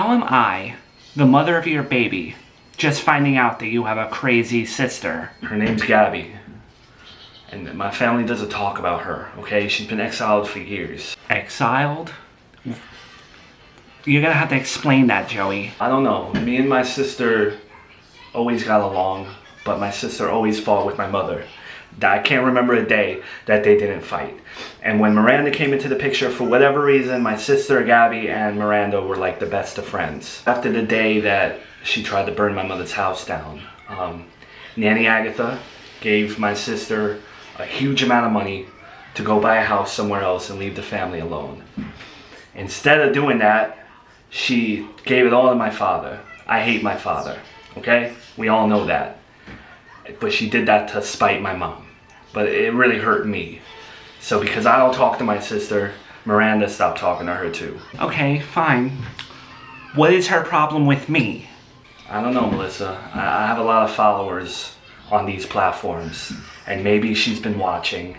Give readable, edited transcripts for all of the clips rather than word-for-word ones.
How am I, the mother of your baby, just finding out that you have a crazy sister? Her name's Gabby. And my family doesn't talk about her, okay? She's been exiled for years. Exiled? You're gonna have to explain that, Joey. I don't know. Me and my sister always got along, but my sister always fought with my mother. I can't remember a day that they didn't fight. And when Miranda came into the picture, for whatever reason, my sister Gabby and Miranda were like the best of friends. After the day that she tried to burn my mother's house down, Nanny Agatha gave my sister a huge amount of money to go buy a house somewhere else and leave the family alone. Instead of doing that, she gave it all to my father. I hate my father, okay? We all know that. But she did that to spite my mom. But it really hurt me. So because I don't talk to my sister, Miranda stopped talking to her too. Okay, fine. What is her problem with me? I don't know, Melissa. I have a lot of followers on these platforms. And maybe she's been watching.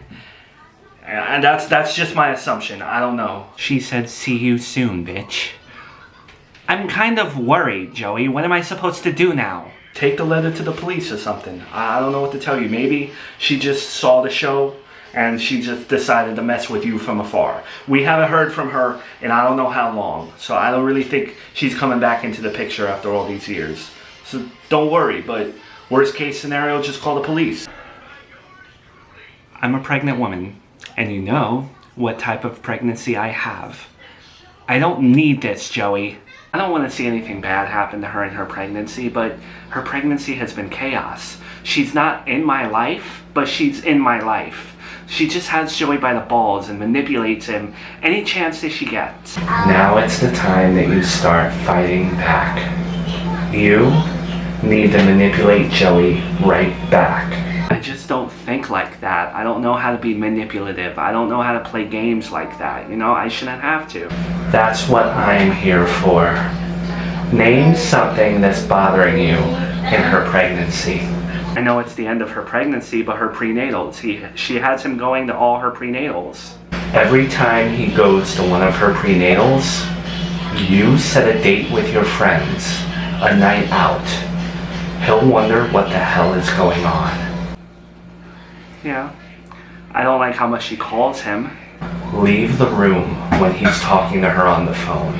And that's just my assumption. I don't know. She said, see you soon, bitch. I'm kind of worried, Joey. What am I supposed to do now? Take the letter to the police or something. I don't know what to tell you. Maybe she just saw the show and she just decided to mess with you from afar. We haven't heard from her in I don't know how long. So I don't really think she's coming back into the picture after all these years. So don't worry, but worst case scenario, just call the police. I'm a pregnant woman, and you know what type of pregnancy I have. I don't need this, Joey. I don't want to see anything bad happen to her in her pregnancy, but her pregnancy has been chaos. She's not in my life, but she's in my life. She just has Joey by the balls and manipulates him any chance that she gets. Now it's the time that you start fighting back. You need to manipulate Joey right back. I just don't think like that. I don't know how to be manipulative. I don't know how to play games like that. You know, I shouldn't have to. That's what I'm here for. Name something that's bothering you in her pregnancy. I know it's the end of her pregnancy, but her prenatals. She has him going to all her prenatals. Every time he goes to one of her prenatals, you set a date with your friends, a night out. He'll wonder what the hell is going on. Yeah. I don't like how much she calls him. Leave the room when he's talking to her on the phone.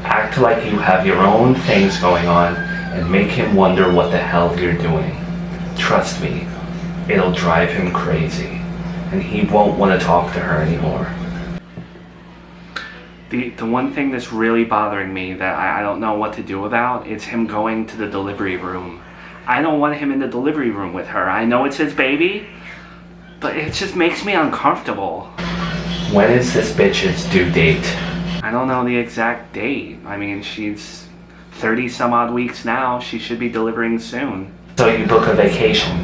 Act like you have your own things going on and make him wonder what the hell you're doing. Trust me, it'll drive him crazy and he won't want to talk to her anymore. The one thing that's really bothering me that I don't know what to do about is him going to the delivery room. I don't want him in the delivery room with her. I know it's his baby, but it just makes me uncomfortable. When is this bitch's due date? I don't know the exact date. I mean, she's 30 some odd weeks now. She should be delivering soon. So you book a vacation.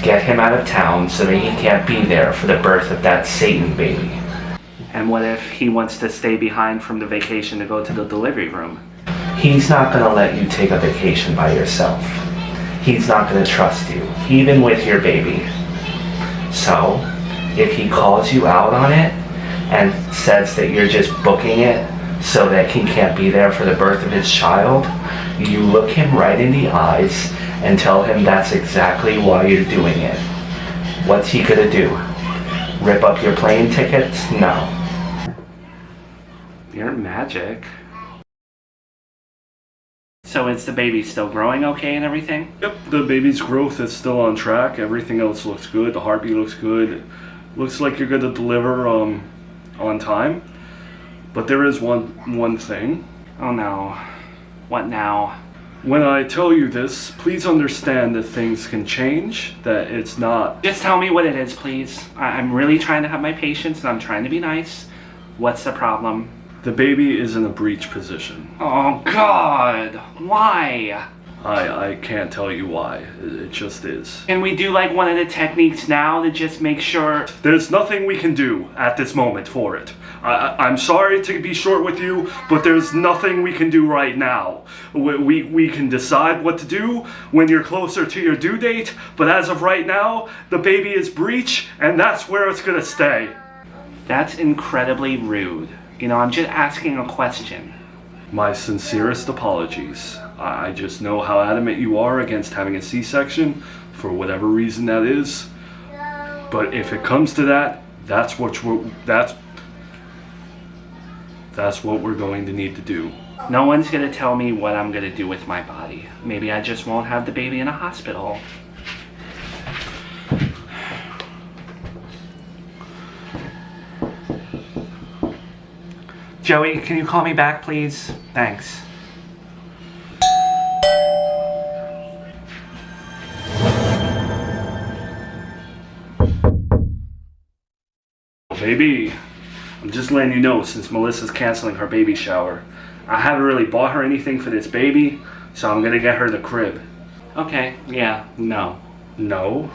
Get him out of town so that he can't be there for the birth of that Satan baby. And what if he wants to stay behind from the vacation to go to the delivery room? He's not gonna let you take a vacation by yourself. He's not gonna trust you, even with your baby. So, if he calls you out on it and says that you're just booking it so that he can't be there for the birth of his child, you look him right in the eyes and tell him that's exactly why you're doing it. What's he gonna do? Rip up your plane tickets? No. You're magic. So is the baby still growing okay and everything? Yep, the baby's growth is still on track. Everything else looks good. The heartbeat looks good. Looks like you're going to deliver on time. But there is one thing. Oh no. What now? When I tell you this, please understand that things can change, that it's not... Just tell me what it is, please. I'm really trying to have my patience and I'm trying to be nice. What's the problem? The baby is in a breech position. Oh God, why? I can't tell you why. It just is. Can we do like one of the techniques now to just make sure? There's nothing we can do at this moment for it. I'm sorry to be short with you, but there's nothing we can do right now. We can decide what to do when you're closer to your due date, but as of right now, the baby is breech, and that's where it's gonna stay. That's incredibly rude. You know, I'm just asking a question. My sincerest apologies. I just know how adamant you are against having a C-section, for whatever reason that is. But if it comes to that, that's what we're going to need to do. No one's gonna tell me what I'm gonna do with my body. Maybe I just won't have the baby in a hospital. Joey, can you call me back, please? Thanks. Baby, I'm just letting you know, since Melissa's canceling her baby shower, I haven't really bought her anything for this baby, so I'm gonna get her the crib. Okay, yeah, no. No?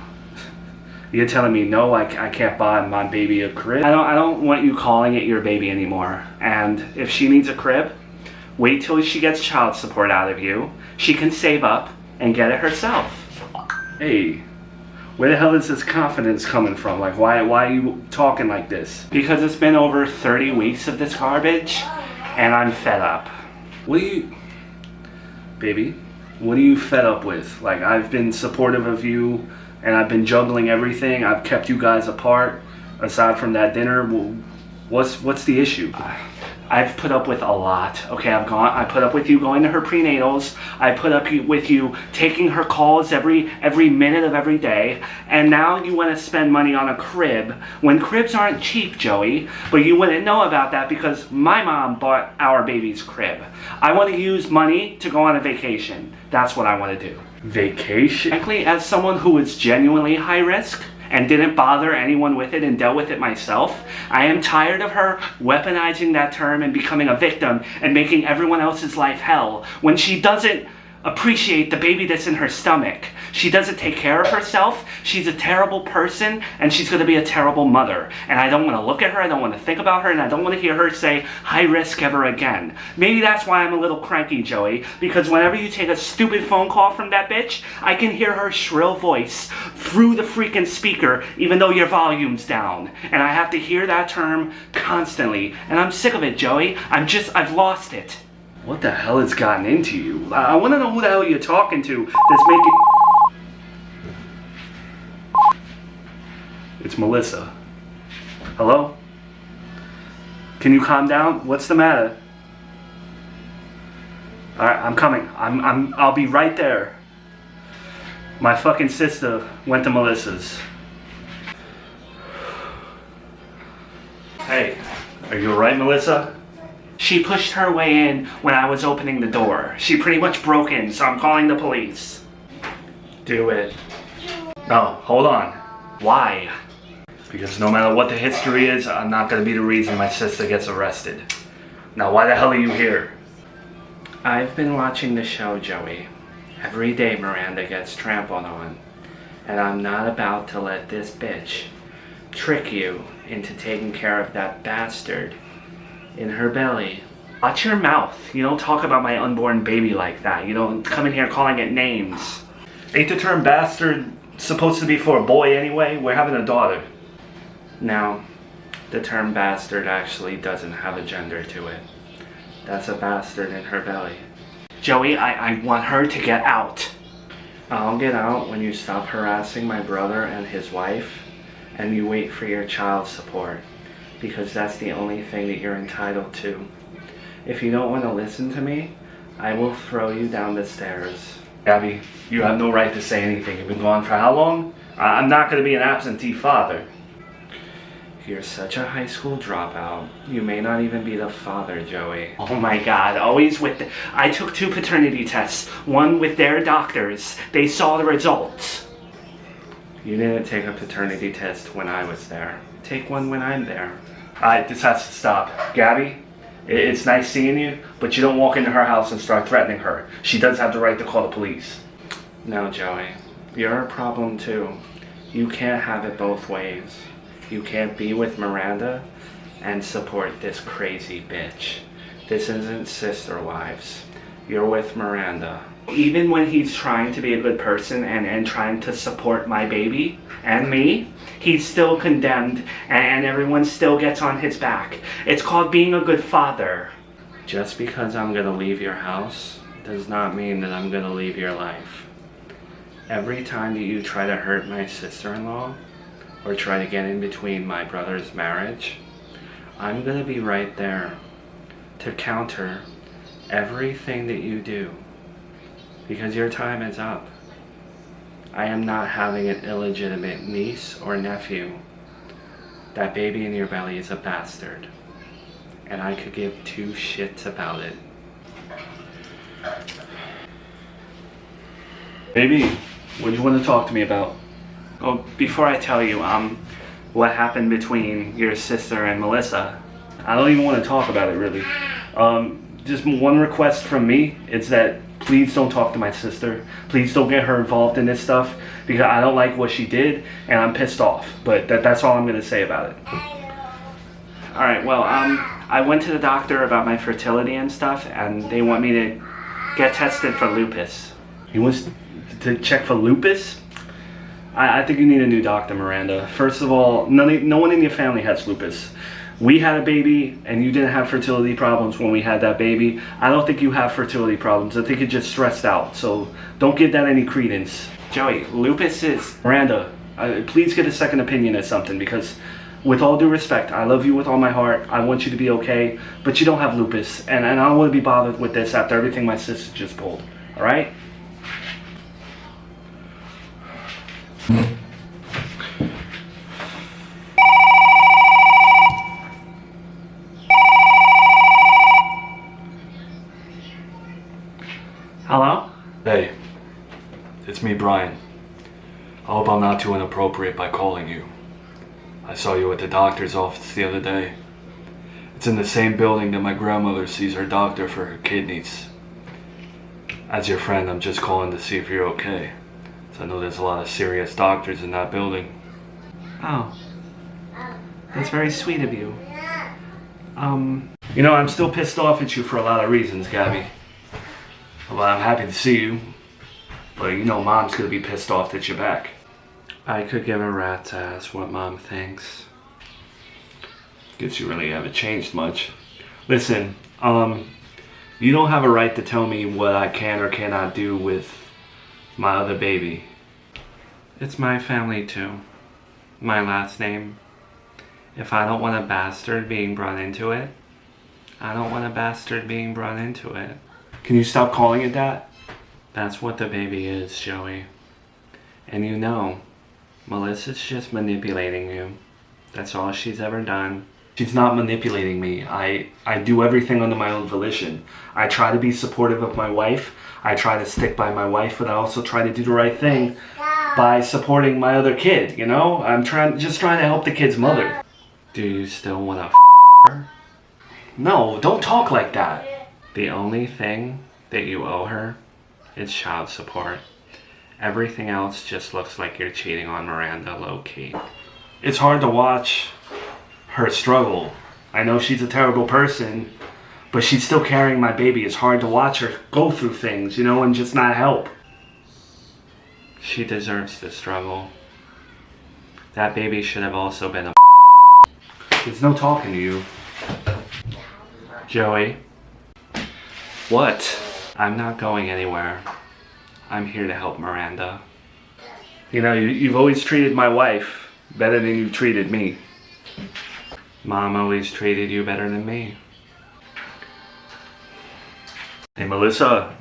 You're telling me no, I can't buy my baby a crib? I don't want you calling it your baby anymore. And if she needs a crib, wait till she gets child support out of you. She can save up and get it herself. Hey, where the hell is this confidence coming from? Like, why are you talking like this? Because it's been over 30 weeks of this garbage, and I'm fed up. What are you... Baby, what are you fed up with? Like, I've been supportive of you, and I've been juggling everything. I've kept you guys apart. Aside from that dinner, what's the issue? I've put up with a lot. Okay, I put up with you going to her prenatals. I put up with you taking her calls every minute of every day. And now you want to spend money on a crib when cribs aren't cheap, Joey. But you wouldn't know about that because my mom bought our baby's crib. I want to use money to go on a vacation. That's what I want to do. Vacation? Frankly, as someone who is genuinely high risk and didn't bother anyone with it and dealt with it myself, I am tired of her weaponizing that term and becoming a victim and making everyone else's life hell when she doesn't appreciate the baby that's in her stomach. She doesn't take care of herself. She's a terrible person, and she's going to be a terrible mother. And I don't want to look at her, I don't want to think about her, and I don't want to hear her say high risk ever again. Maybe that's why I'm a little cranky, Joey, because whenever you take a stupid phone call from that bitch, I can hear her shrill voice through the freaking speaker, even though your volume's down. And I have to hear that term constantly. And I'm sick of it, Joey. I've lost it. What the hell has gotten into you? I want to know who the hell you're talking to that's making... It's Melissa. Hello? Can you calm down? What's the matter? Alright, I'm coming. I'll be right there. My fucking sister went to Melissa's. Hey, are you alright, Melissa? She pushed her way in when I was opening the door. She pretty much broke in, so I'm calling the police. Do it. No, hold on. Why? Because no matter what the history is, I'm not going to be the reason my sister gets arrested. Now, why the hell are you here? I've been watching the show, Joey. Every day Miranda gets trampled on. And I'm not about to let this bitch trick you into taking care of that bastard in her belly. Watch your mouth. You don't talk about my unborn baby like that. You don't come in here calling it names. Ain't the term bastard supposed to be for a boy anyway? We're having a daughter. Now, the term bastard actually doesn't have a gender to it. That's a bastard in her belly. Joey, I want her to get out. I'll get out when you stop harassing my brother and his wife, and you wait for your child support. Because that's the only thing that you're entitled to. If you don't want to listen to me, I will throw you down the stairs. Gabby, you have no right to say anything. You've been gone for how long? I'm not going to be an absentee father. You're such a high school dropout. You may not even be the father, Joey. Oh my God, always with the... I took 2 paternity tests, one with their doctors. They saw the results. You didn't take a paternity test when I was there. Take one when I'm there. Alright, this has to stop. Gabby, it's nice seeing you, but you don't walk into her house and start threatening her. She does have the right to call the police. No, Joey. You're a problem too. You can't have it both ways. You can't be with Miranda and support this crazy bitch. This isn't Sister Wives. You're with Miranda. Even when he's trying to be a good person and trying to support my baby and me, he's still condemned and everyone still gets on his back. It's called being a good father. Just because I'm gonna leave your house does not mean that I'm gonna leave your life. Every time that you try to hurt my sister-in-law or try to get in between my brother's marriage, I'm gonna be right there to counter everything that you do, because your time is up. I am not having an illegitimate niece or nephew. That baby in your belly is a bastard, and I could give two shits about it. Baby, what do you want to talk to me about? Well, before I tell you, what happened between your sister and Melissa, I don't even want to talk about it, really. Just one request from me is that please don't talk to my sister. Please don't get her involved in this stuff, because I don't like what she did and I'm pissed off. But that's all I'm going to say about it. Alright, well, I went to the doctor about my fertility and stuff, and they want me to get tested for lupus. He wants to check for lupus? I think you need a new doctor, Miranda. First of all, no one in your family has lupus. We had a baby, and you didn't have fertility problems when we had that baby. I don't think you have fertility problems. I think you're just stressed out. So don't give that any credence. Joey, lupus is... Miranda, please get a second opinion at something, because with all due respect, I love you with all my heart. I want you to be okay, but you don't have lupus, and I don't want to be bothered with this after everything my sister just pulled. All right? Hello? Hey, it's me, Brian. I hope I'm not too inappropriate by calling you. I saw you at the doctor's office the other day. It's in the same building that my grandmother sees her doctor for her kidneys. As your friend, I'm just calling to see if you're okay. So I know there's a lot of serious doctors in that building. Oh. That's very sweet of you. You know, I'm still pissed off at you for a lot of reasons, Gabby. Well, I'm happy to see you, but you know Mom's gonna be pissed off that you're back. I could give a rat's ass what Mom thinks. Guess you really haven't changed much. Listen, you don't have a right to tell me what I can or cannot do with my other baby. It's my family too. My last name. If I don't want a bastard being brought into it, I don't want a bastard being brought into it. Can you stop calling it that? That's what the baby is, Joey. And you know, Melissa's just manipulating you. That's all she's ever done. She's not manipulating me. I do everything under my own volition. I try to be supportive of my wife. I try to stick by my wife, but I also try to do the right thing by supporting my other kid, you know? I'm just trying to help the kid's mother. Do you still want to her? No, don't talk like that. The only thing that you owe her is child support. Everything else just looks like you're cheating on Miranda low-key. It's hard to watch her struggle. I know she's a terrible person, but she's still carrying my baby. It's hard to watch her go through things, you know, and just not help. She deserves the struggle. That baby should have also been a... There's no talking to you. Joey, What? I'm not going anywhere. I'm here to help Miranda. You know, you've always treated my wife better than you treated me. Mom always treated you better than me. Hey, Melissa.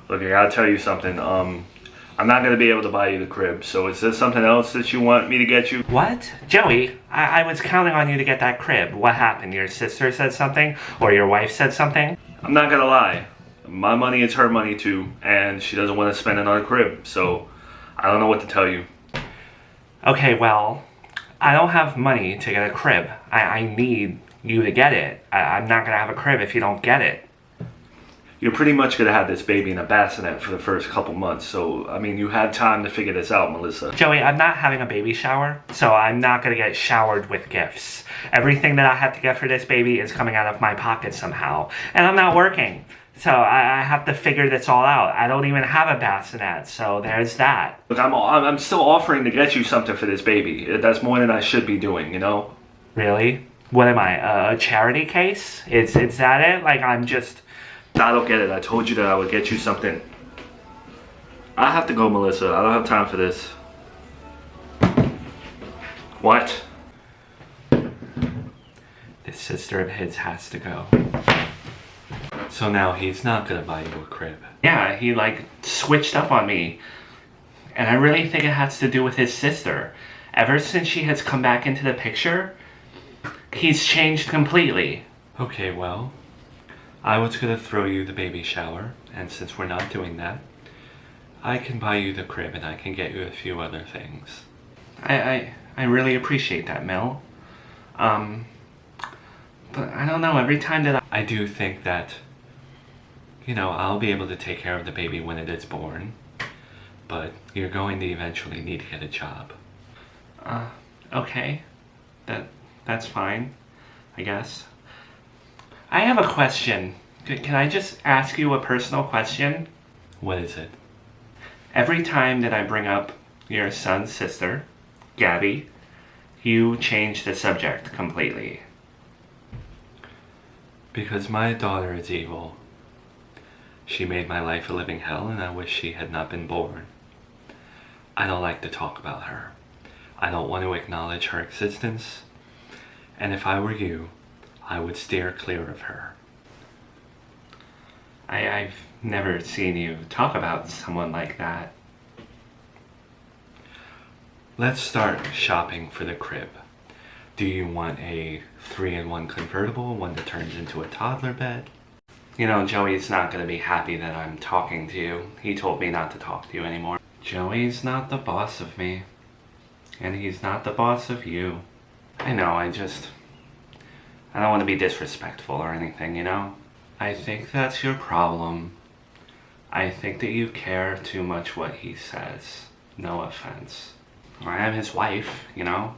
Look, I gotta tell you something. I'm not gonna be able to buy you the crib, so is there something else that you want me to get you? What? Joey, I was counting on you to get that crib. What happened? Your sister said something? Or your wife said something? I'm not gonna lie. My money is her money too, and she doesn't want to spend it on a crib, so I don't know what to tell you. Okay, well, I don't have money to get a crib. I need you to get it. I'm not gonna have a crib if you don't get it. You're pretty much gonna have this baby in a bassinet for the first couple months, so, I mean, you had time to figure this out, Melissa. Joey, I'm not having a baby shower, so I'm not gonna get showered with gifts. Everything that I have to get for this baby is coming out of my pocket somehow, and I'm not working. So I have to figure this all out. I don't even have a bassinet, so there's that. Look, I'm still offering to get you something for this baby. That's more than I should be doing, you know? Really? What am I, a charity case? Is that it? Like, I'm just... I don't get it. I told you that I would get you something. I have to go, Melissa. I don't have time for this. What? This sister of his has to go. So now he's not gonna buy you a crib. Yeah, he like switched up on me. And I really think it has to do with his sister. Ever since she has come back into the picture, he's changed completely. Okay, well, I was gonna throw you the baby shower, and since we're not doing that, I can buy you the crib and I can get you a few other things. I really appreciate that, Mel. But I don't know, every time that I do think that, you know, I'll be able to take care of the baby when it is born, but you're going to eventually need to get a job. Okay. That's fine, I guess. I have a question. Can I just ask you a personal question? What is it? Every time that I bring up your son's sister, Gabby, you change the subject completely. Because my daughter is evil. She made my life a living hell, and I wish she had not been born. I don't like to talk about her. I don't want to acknowledge her existence. And if I were you, I would steer clear of her. I've never seen you talk about someone like that. Let's start shopping for the crib. Do you want a 3-in-1 convertible, one that turns into a toddler bed? You know, Joey's not going to be happy that I'm talking to you. He told me not to talk to you anymore. Joey's not the boss of me. And he's not the boss of you. I know, I don't want to be disrespectful or anything, you know? I think that's your problem. I think that you care too much what he says. No offense. I am his wife, you know?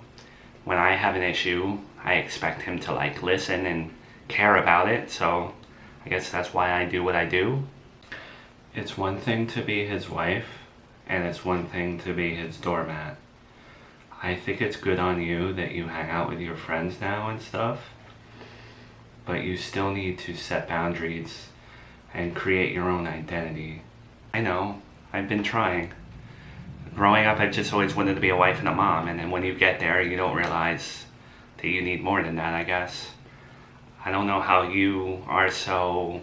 When I have an issue, I expect him to like listen and care about it, so I guess that's why I do what I do. It's one thing to be his wife, and it's one thing to be his doormat. I think it's good on you that you hang out with your friends now and stuff, but you still need to set boundaries and create your own identity. I know, I've been trying. Growing up, I just always wanted to be a wife and a mom, and then when you get there, you don't realize that you need more than that, I guess. I don't know how you are so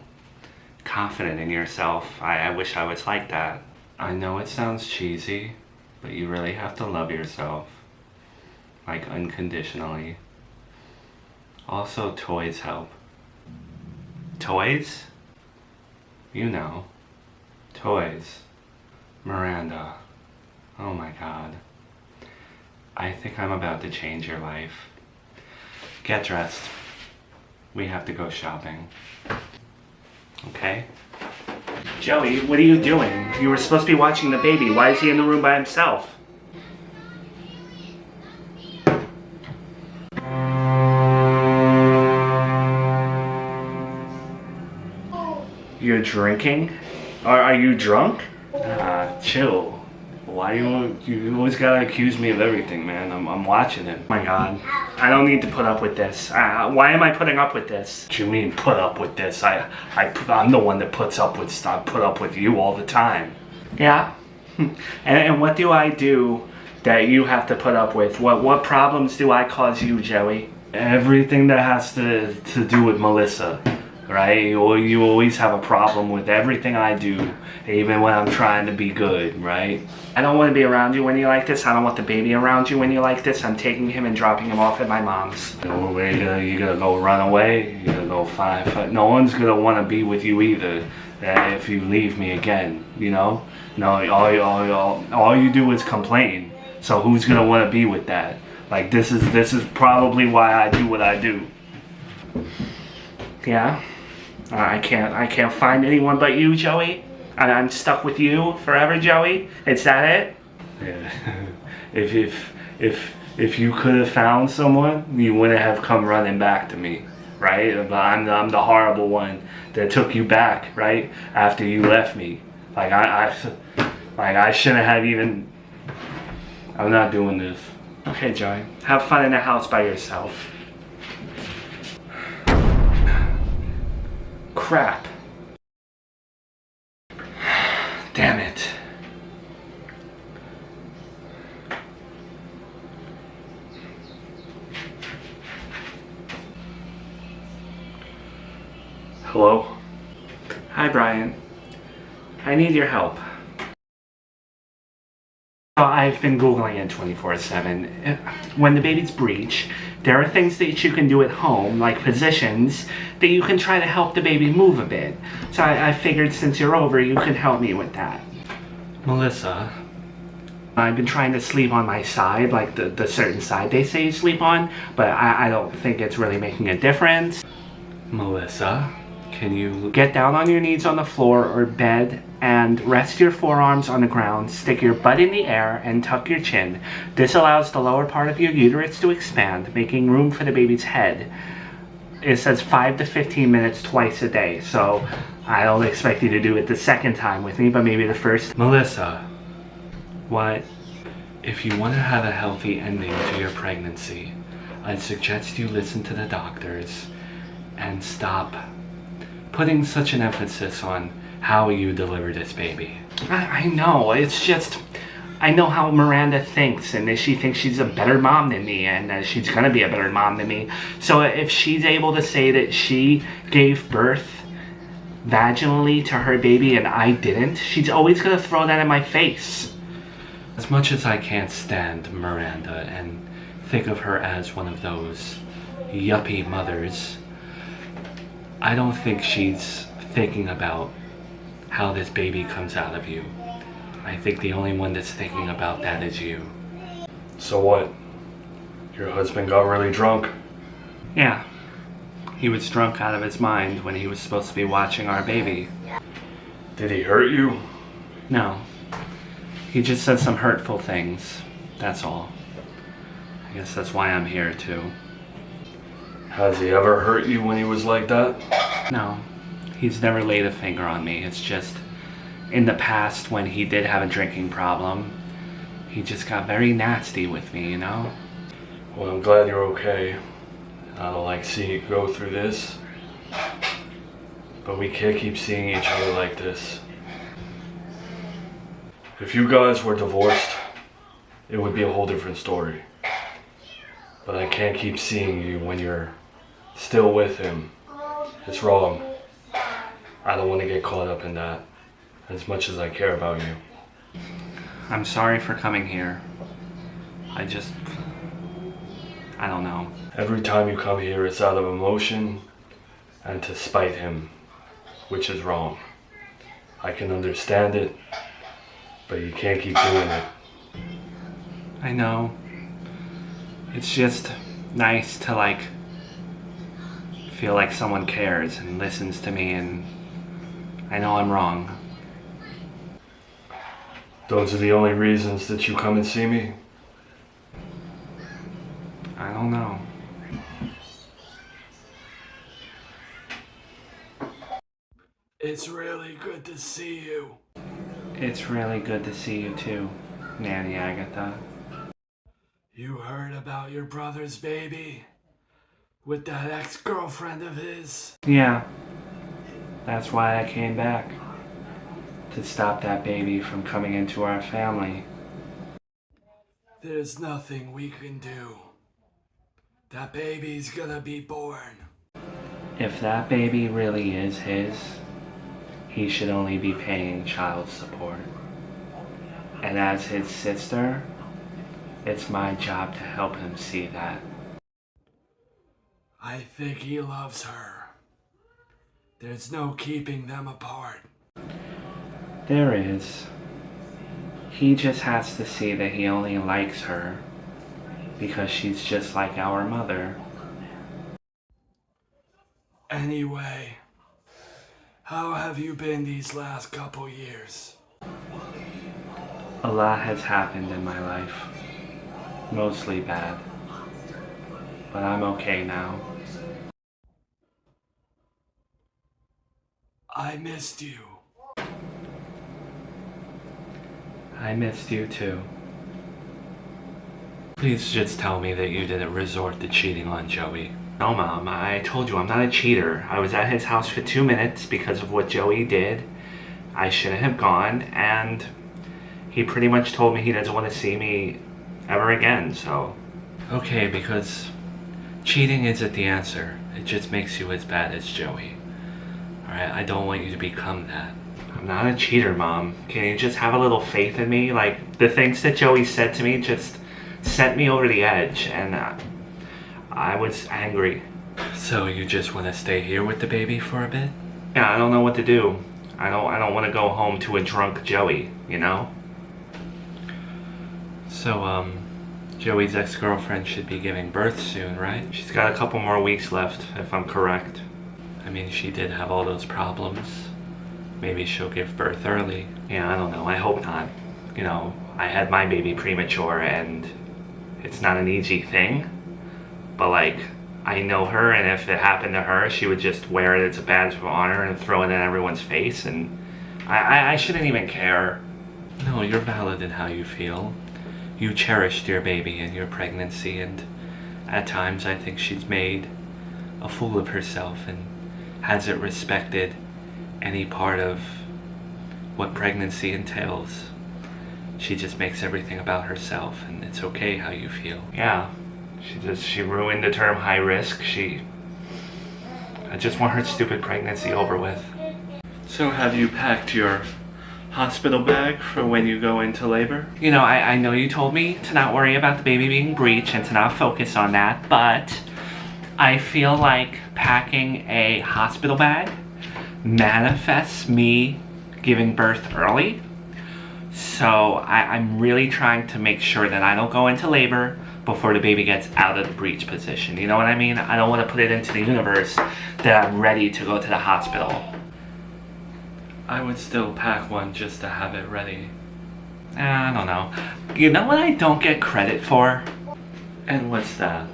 confident in yourself. I wish I was like that. I know it sounds cheesy, but you really have to love yourself. Like unconditionally. Also, toys help. Toys? You know. Toys. Miranda. Oh my god. I think I'm about to change your life. Get dressed. We have to go shopping. Okay? Joey, what are you doing? You were supposed to be watching the baby. Why is he in the room by himself? You're drinking? Are you drunk? Chill. Why you always gotta accuse me of everything, man? I'm watching it. My god. I don't need to put up with this. Why am I putting up with this? What do you mean put up with this? I'm the one that puts up with stuff. Put up with you all the time. Yeah? And what do I do that you have to put up with? What problems do I cause you, Joey? Everything that has to do with Melissa. Right? You always have a problem with everything I do, even when I'm trying to be good, right? I don't want to be around you when you're like this. I don't want the baby around you when you're like this. I'm taking him and dropping him off at my mom's. You gonna go run away? You gonna go find? No one's gonna want to be with you either if you leave me again, you know? No, all you do is complain. So who's gonna want to be with that? Like this is probably why I do what I do. Yeah? I can't find anyone but you, Joey. And I'm stuck with you forever, Joey. Is that it? Yeah. If you could have found someone, you wouldn't have come running back to me, right? But I'm the horrible one that took you back, right? After you left me. Like I shouldn't have even. I'm not doing this. Okay, Joey. Have fun in the house by yourself. crap. Damn it. Hello? Hi, Brian. I need your help. I've been Googling it 24/7. When the babies breech, there are things that you can do at home, like positions, that you can try to help the baby move a bit. So I figured since you're over, you could help me with that. Melissa, I've been trying to sleep on my side, like the certain side they say you sleep on, but I don't think it's really making a difference. Melissa, can you get down on your knees on the floor or bed and rest your forearms on the ground, stick your butt in the air, and tuck your chin. This allows the lower part of your uterus to expand, making room for the baby's head. It says 5 to 15 minutes twice a day, so I don't expect you to do it the second time with me, but maybe the first. Melissa, what? If you want to have a healthy ending to your pregnancy, I'd suggest you listen to the doctors and stop putting such an emphasis on how you deliver this baby. I know, it's just, I know how Miranda thinks, and that she thinks she's a better mom than me, and she's gonna be a better mom than me. So if she's able to say that she gave birth vaginally to her baby and I didn't, she's always gonna throw that in my face. As much as I can't stand Miranda and think of her as one of those yuppie mothers, I don't think she's thinking about how this baby comes out of you. I think the only one that's thinking about that is you. So what? Your husband got really drunk? Yeah, he was drunk out of his mind when he was supposed to be watching our baby. Did he hurt you? No, he just said some hurtful things, that's all. I guess that's why I'm here too. Has he ever hurt you when he was like that? No, he's never laid a finger on me. It's just in the past when he did have a drinking problem, he just got very nasty with me, you know? Well, I'm glad you're okay. I don't like seeing you go through this. But we can't keep seeing each other like this. If you guys were divorced, it would be a whole different story. But I can't keep seeing you when you're still with him. It's wrong. I don't want to get caught up in that, as much as I care about you. I'm sorry for coming here. I don't know. Every time you come here, it's out of emotion and to spite him, which is wrong. I can understand it, but you can't keep doing it. I know. It's just nice to feel like someone cares and listens to me, and I know I'm wrong. Those are the only reasons that you come and see me? I don't know. It's really good to see you. It's really good to see you too, Nanny Agatha. You heard about your brother's baby? With that ex-girlfriend of his? Yeah, that's why I came back. To stop that baby from coming into our family. There's nothing we can do. That baby's gonna be born. If that baby really is his, he should only be paying child support. And as his sister, it's my job to help him see that. I think he loves her. There's no keeping them apart. There is. He just has to see that he only likes her because she's just like our mother. Anyway, how have you been these last couple years? A lot has happened in my life. Mostly bad. But I'm okay now. I missed you. I missed you too. Please just tell me that you didn't resort to cheating on Joey. No, Mom, I told you I'm not a cheater. I was at his house for 2 minutes because of what Joey did. I shouldn't have gone, and he pretty much told me he doesn't want to see me ever again, so... Okay, because cheating isn't the answer. It just makes you as bad as Joey. Alright, I don't want you to become that. I'm not a cheater, Mom. Can you just have a little faith in me? Like, the things that Joey said to me just sent me over the edge, and I was angry. So you just want to stay here with the baby for a bit? Yeah, I don't know what to do. I don't want to go home to a drunk Joey, you know? So, Joey's ex-girlfriend should be giving birth soon, right? She's got a couple more weeks left, if I'm correct. I mean, she did have all those problems. Maybe she'll give birth early. Yeah, I don't know. I hope not. You know, I had my baby premature, and it's not an easy thing. But, like, I know her, and if it happened to her, she would just wear it as a badge of honor and throw it in everyone's face, and I shouldn't even care. No, you're valid in how you feel. You cherished your baby and your pregnancy, and at times I think she's made a fool of herself and hasn't respected any part of what pregnancy entails. She just makes everything about herself, and it's okay how you feel. Yeah, she ruined the term high risk. I just want her stupid pregnancy over with. So have you packed your hospital bag for when you go into labor? You know, I know you told me to not worry about the baby being breech and to not focus on that, but I feel like packing a hospital bag manifests me giving birth early. So I'm really trying to make sure that I don't go into labor before the baby gets out of the breech position. You know what I mean? I don't want to put it into the universe that I'm ready to go to the hospital. I would still pack one just to have it ready. I don't know. You know what I don't get credit for? And what's that?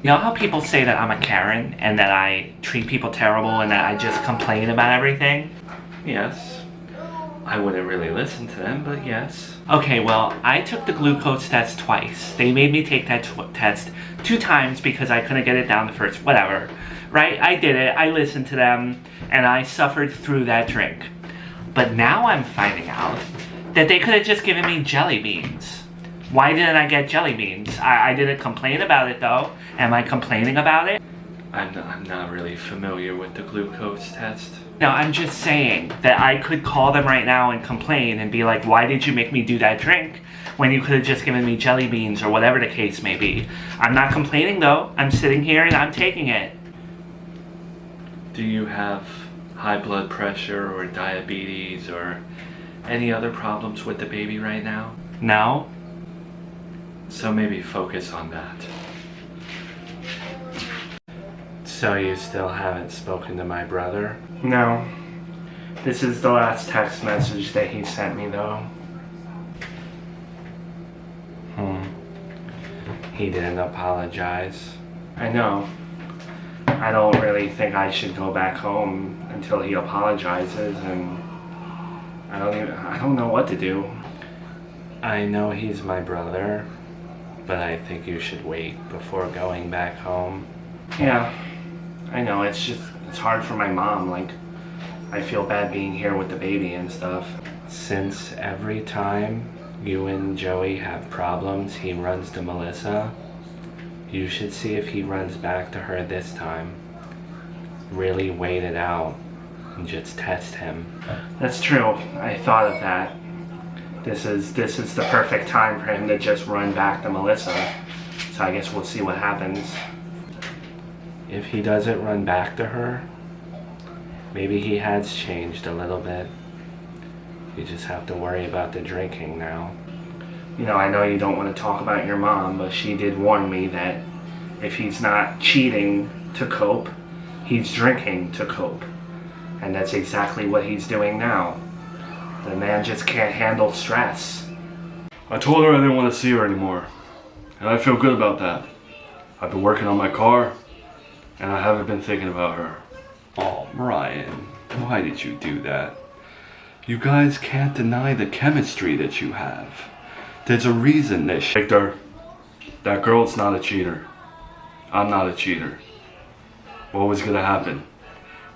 You know how people say that I'm a Karen and that I treat people terrible and that I just complain about everything? Yes. I wouldn't really listen to them, but yes. Okay, well, I took the glucose test twice. They made me take that test 2 times because I couldn't get it down the first, whatever. Right? I did it, I listened to them, and I suffered through that drink. But now I'm finding out that they could have just given me jelly beans. Why didn't I get jelly beans? I didn't complain about it, though. Am I complaining about it? I'm not really familiar with the glucose test. No, I'm just saying that I could call them right now and complain and be like, why did you make me do that drink when you could have just given me jelly beans or whatever the case may be? I'm not complaining, though. I'm sitting here and I'm taking it. Do you have high blood pressure or diabetes or any other problems with the baby right now? No. So maybe focus on that. So you still haven't spoken to my brother? No. This is the last text message that he sent me, though. He didn't apologize. I know. I don't really think I should go back home until he apologizes, and I don't know what to do. I know he's my brother, but I think you should wait before going back home. Yeah, I know, it's hard for my mom, like, I feel bad being here with the baby and stuff. Since every time you and Joey have problems, he runs to Melissa, you should see if he runs back to her this time. Really wait it out and just test him. That's true, I thought of that. This is the perfect time for him to just run back to Melissa. So I guess we'll see what happens. If he doesn't run back to her, maybe he has changed a little bit. You just have to worry about the drinking now. You know, I know you don't want to talk about your mom, but she did warn me that if he's not cheating to cope, he's drinking to cope. And that's exactly what he's doing now. The man just can't handle stress. I told her I didn't want to see her anymore, and I feel good about that. I've been working on my car, and I haven't been thinking about her. Oh, Ryan, why did you do that? You guys can't deny the chemistry that you have. There's a reason this Victor, that girl's not a cheater. I'm not a cheater. What was gonna happen?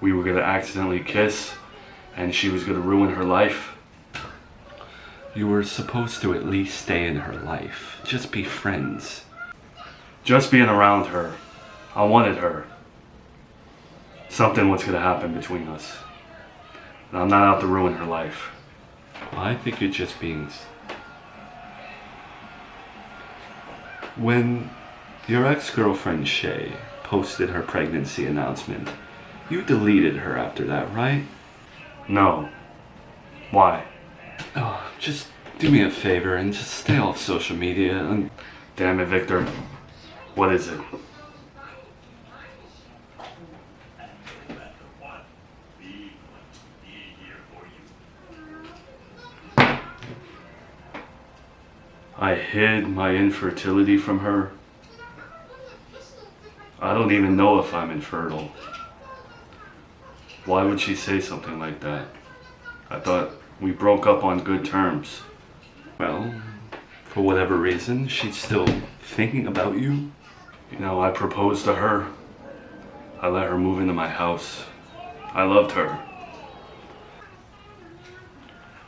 We were gonna accidentally kiss, and she was gonna ruin her life. You were supposed to at least stay in her life. Just be friends. Just being around her, I wanted her. Something was gonna happen between us. And I'm not out to ruin her life. I think you're just being... When your ex-girlfriend Shay posted her pregnancy announcement, you deleted her after that, right? No. Why? Oh, just do me a favor and just stay off social media and... Damn it, Victor. What is it? I hid my infertility from her. I don't even know if I'm infertile. Why would she say something like that? I thought we broke up on good terms. Well, for whatever reason, she's still thinking about you. You know, I proposed to her. I let her move into my house. I loved her.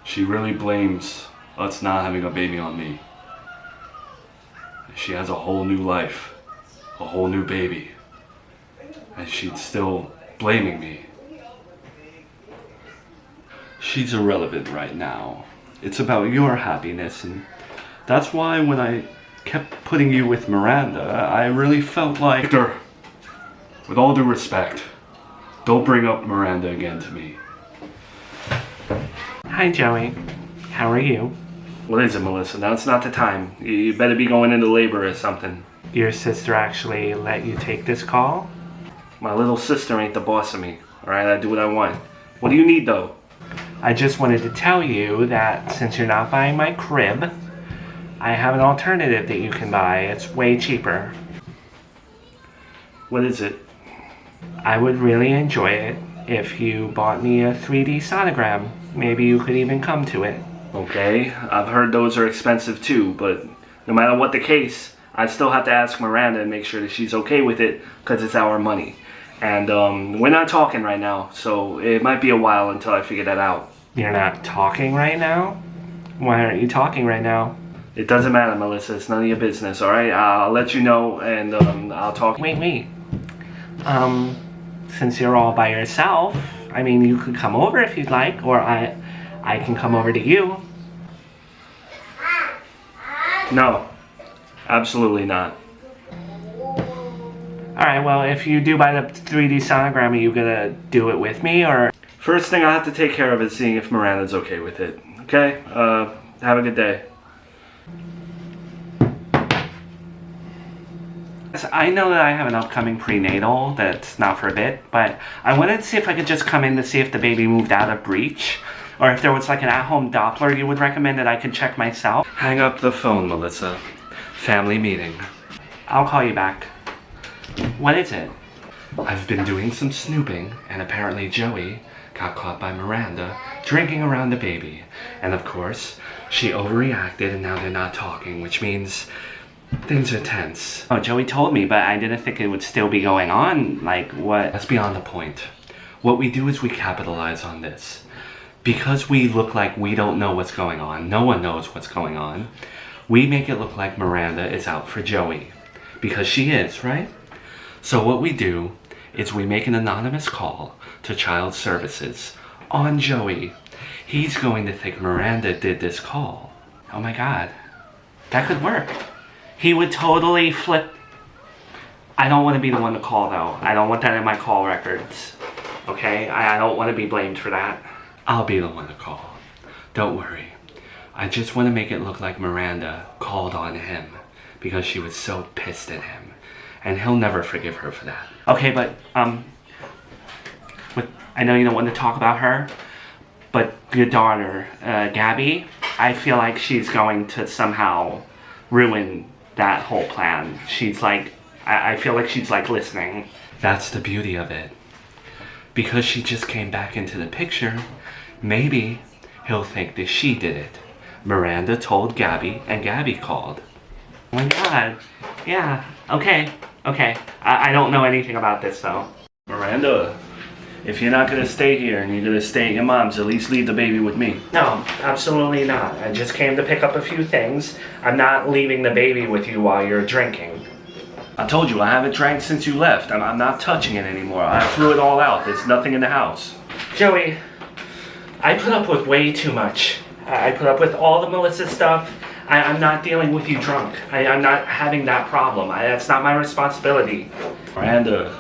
She really blames us not having a baby on me. She has a whole new life, a whole new baby, and she's still blaming me. She's irrelevant right now. It's about your happiness, and that's why when I kept putting you with Miranda, I really felt like... Victor, with all due respect, don't bring up Miranda again to me. Hi, Joey. How are you? What is it, Melissa? Now it's not the time. You better be going into labor or something. Your sister actually let you take this call? My little sister ain't the boss of me, alright? I do what I want. What do you need, though? I just wanted to tell you that since you're not buying my crib, I have an alternative that you can buy. It's way cheaper. What is it? I would really enjoy it if you bought me a 3D sonogram. Maybe you could even come to it. Okay, I've heard those are expensive too, but no matter what the case, I still have to ask Miranda and make sure that she's okay with it, because it's our money. And we're not talking right now, so it might be a while until I figure that out. You're not talking right now? Why aren't you talking right now? It doesn't matter, Melissa. It's none of your business, alright? I'll let you know, and I'll talk... Wait. Since you're all by yourself, I mean, you could come over if you'd like, or I can come over to you. No, absolutely not. Alright, well, if you do buy the 3D sonogram, are you gonna do it with me, or... First thing I have to take care of is seeing if Miranda's okay with it. Okay? Have a good day. I know that I have an upcoming prenatal that's not for a bit, but I wanted to see if I could just come in to see if the baby moved out of breech, or if there was like an at-home Doppler you would recommend that I could check myself. Hang up the phone, Melissa. Family meeting. I'll call you back. What is it? I've been doing some snooping, and apparently Joey got caught by Miranda drinking around the baby. And of course, she overreacted and now they're not talking, which means things are tense. Oh, Joey told me, but I didn't think it would still be going on. Like, what? That's beyond the point. What we do is we capitalize on this. Because we look like we don't know what's going on, no one knows what's going on, we make it look like Miranda is out for Joey. Because she is, right? So what we do is we make an anonymous call to child services on Joey. He's going to think Miranda did this call. Oh my god. That could work. He would totally flip. I don't want to be the one to call, though. I don't want that in my call records. Okay? I don't want to be blamed for that. I'll be the one to call. Don't worry. I just want to make it look like Miranda called on him because she was so pissed at him. And he'll never forgive her for that. Okay, but, I know you don't want to talk about her, but your daughter, Gabby, I feel like she's going to somehow ruin that whole plan. She's like, I feel like she's like listening. That's the beauty of it. Because she just came back into the picture, maybe he'll think that she did it. Miranda told Gabby, and Gabby called. Oh my god. Yeah, okay. I don't know anything about this, though. Miranda, if you're not gonna stay here and you're gonna stay at your mom's, at least leave the baby with me. No, absolutely not. I just came to pick up a few things. I'm not leaving the baby with you while you're drinking. I told you, I haven't drank since you left. I'm not touching it anymore. I threw it all out. There's nothing in the house. Joey, I put up with way too much. I put up with all the Melissa stuff. I'm not dealing with you drunk. I'm not having that problem. That's not my responsibility. Miranda,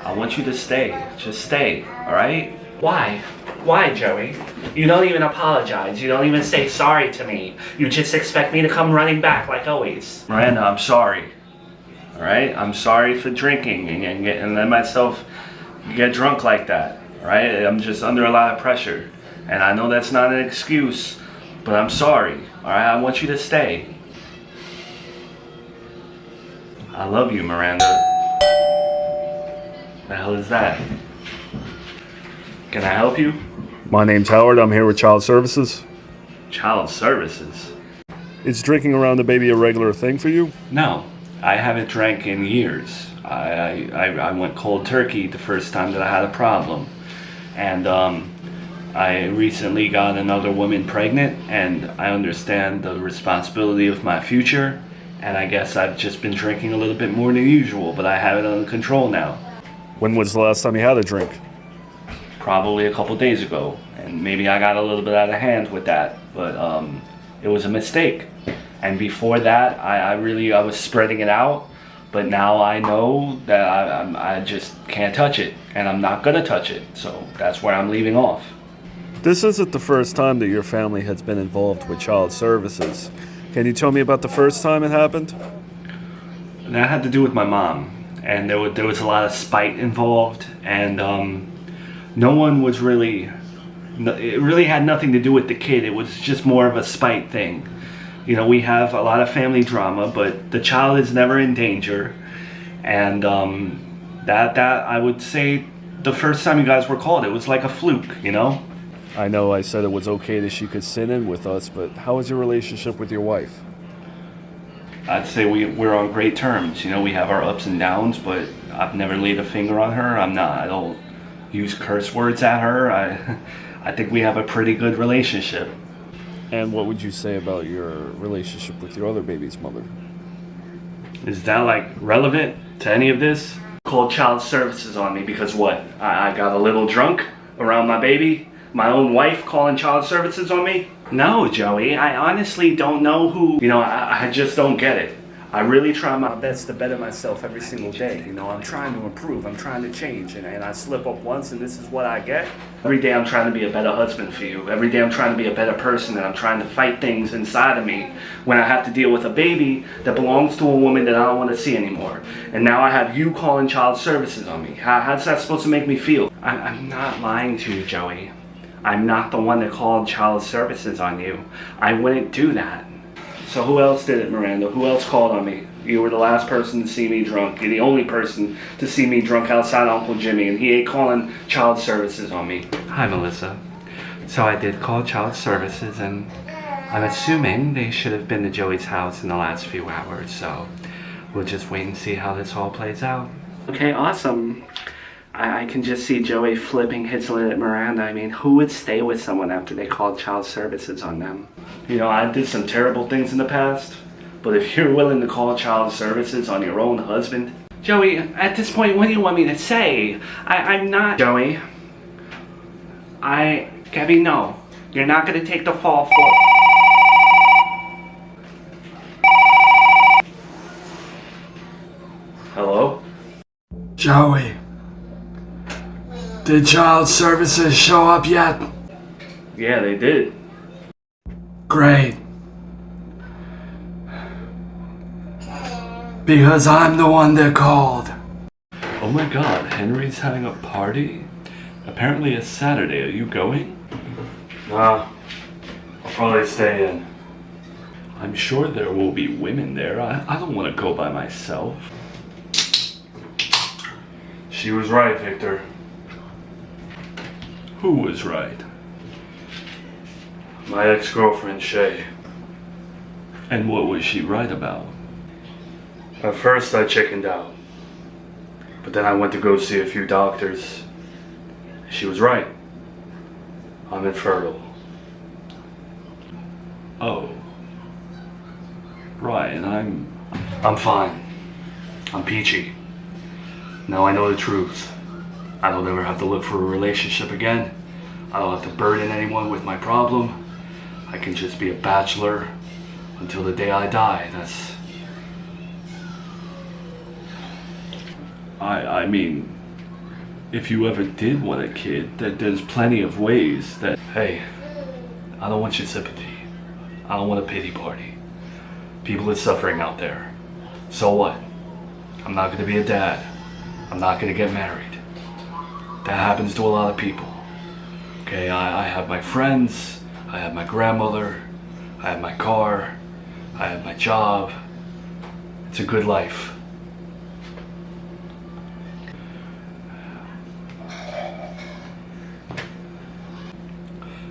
I want you to stay. Just stay, alright? Why? Why, Joey? You don't even apologize. You don't even say sorry to me. You just expect me to come running back like always. Miranda, I'm sorry. Alright? I'm sorry for drinking and let myself get drunk like that. Alright? I'm just under a lot of pressure. And I know that's not an excuse, but I'm sorry. Alright? I want you to stay. I love you, Miranda. The hell is that? Can I help you? My name's Howard. I'm here with Child Services. Child Services? Is drinking around the baby a regular thing for you? No, I haven't drank in years. I went cold turkey the first time that I had a problem. And I recently got another woman pregnant, and I understand the responsibility of my future. And I guess I've just been drinking a little bit more than usual, but I have it under control now. When was the last time you had a drink? Probably a couple days ago, and maybe I got a little bit out of hand with that, but it was a mistake. And before that, I was spreading it out, but now I know that I just can't touch it, and I'm not gonna touch it, so that's where I'm leaving off. This isn't the first time that your family has been involved with Child Services. Can you tell me about the first time it happened? That had to do with my mom, and there was a lot of spite involved, and no one was really, it really had nothing to do with the kid. It was just more of a spite thing. You know, we have a lot of family drama, but the child is never in danger. And that I would say the first time you guys were called, it was like a fluke, you know? I know I said it was okay that she could sit in with us, but how is your relationship with your wife? I'd say we're on great terms. You know, we have our ups and downs, but I've never laid a finger on her. I don't use curse words at her. I think we have a pretty good relationship. And what would you say about your relationship with your other baby's mother? Is that like relevant to any of this? Called Child Services on me because what? I got a little drunk around my baby? My own wife calling Child Services on me? No, Joey, I honestly don't know who. You know, I just don't get it. I really try my best to better myself every single day. You know, I'm trying to improve, I'm trying to change, and I slip up once and this is what I get. Every day I'm trying to be a better husband for you. Every day I'm trying to be a better person, and I'm trying to fight things inside of me when I have to deal with a baby that belongs to a woman that I don't want to see anymore. And now I have you calling Child Services on me. How's that supposed to make me feel? I'm not lying to you, Joey. I'm not the one that called Child Services on you. I wouldn't do that. So who else did it, Miranda? Who else called on me? You were the last person to see me drunk. You're the only person to see me drunk outside Uncle Jimmy, and he ain't calling Child Services on me. Hi, Melissa. So I did call Child Services, and I'm assuming they should have been to Joey's house in the last few hours, so we'll just wait and see how this all plays out. Okay, awesome. I can just see Joey flipping his lid at Miranda. I mean, who would stay with someone after they called Child Services on them? You know, I did some terrible things in the past, but if you're willing to call Child Services on your own husband... Joey, at this point, what do you want me to say? I'm not... Joey, Gabby, no. You're not gonna take the fall for... Hello? Joey, did Child Services show up yet? Yeah, they did. Great. Because I'm the one that called. Oh my god, Henry's having a party? Apparently it's Saturday. Are you going? Nah, I'll probably stay in. I'm sure there will be women there. I don't want to go by myself. She was right, Victor. Who was right? My ex-girlfriend, Shay. And what was she right about? At first I chickened out. But then I went to go see a few doctors. She was right. I'm infertile. Oh. Right, and I'm fine. I'm peachy. Now I know the truth. I don't ever have to look for a relationship again. I don't have to burden anyone with my problem. I can just be a bachelor until the day I die. I mean, if you ever did want a kid, there's plenty of ways that... Hey, I don't want your sympathy. I don't want a pity party. People are suffering out there. So what? I'm not gonna be a dad. I'm not gonna get married. That happens to a lot of people. Okay, I have my friends, I have my grandmother, I have my car, I have my job. It's a good life.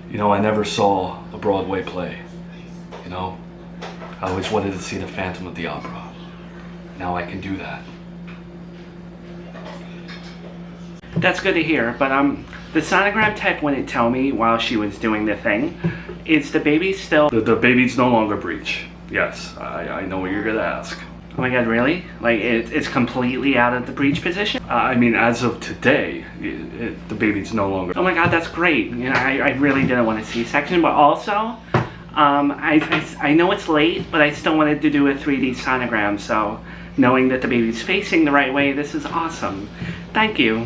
You know, I never saw a Broadway play. You know, I always wanted to see the Phantom of the Opera. Now I can do that. That's good to hear, but the sonogram tech wouldn't tell me while she was doing the thing. Is the baby still... The baby's no longer breech. Yes, I know what you're gonna ask. Oh my god, really? Like, it's completely out of the breech position? I mean, as of today, the baby's no longer... Oh my god, that's great. You know, I really didn't want a C-section, but also, I know it's late, but I still wanted to do a 3D sonogram, so knowing that the baby's facing the right way, this is awesome. Thank you.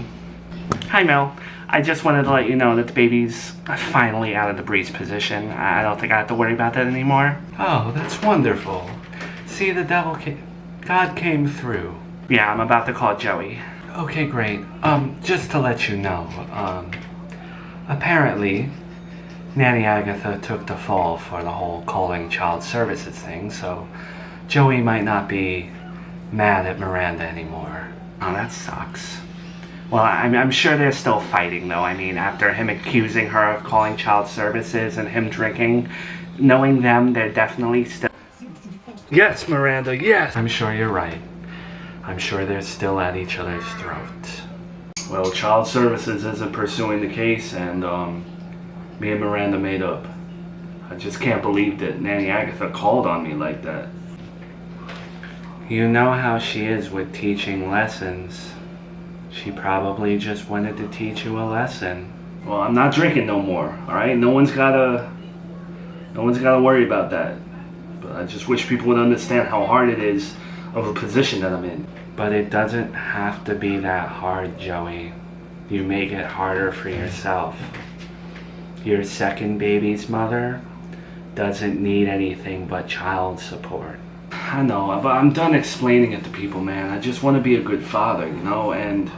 Hi, Mel. I just wanted to let you know that the baby's finally out of the breech position. I don't think I have to worry about that anymore. Oh, that's wonderful. See, God came through. Yeah, I'm about to call Joey. Okay, great. Just to let you know, apparently, Nanny Agatha took the fall for the whole calling child services thing, so Joey might not be mad at Miranda anymore. Oh, that sucks. Well, I'm sure they're still fighting, though. I mean, after him accusing her of calling child services and him drinking, knowing them, they're definitely still... Yes, Miranda, yes! I'm sure you're right. I'm sure they're still at each other's throats. Well, child services isn't pursuing the case, and me and Miranda made up. I just can't believe that Nanny Agatha called on me like that. You know how she is with teaching lessons. She probably just wanted to teach you a lesson. Well, I'm not drinking no more, alright? No one's gotta worry about that. But I just wish people would understand how hard it is of a position that I'm in. But it doesn't have to be that hard, Joey. You make it harder for yourself. Your second baby's mother doesn't need anything but child support. I know, but I'm done explaining it to people, man. I just want to be a good father, you know, and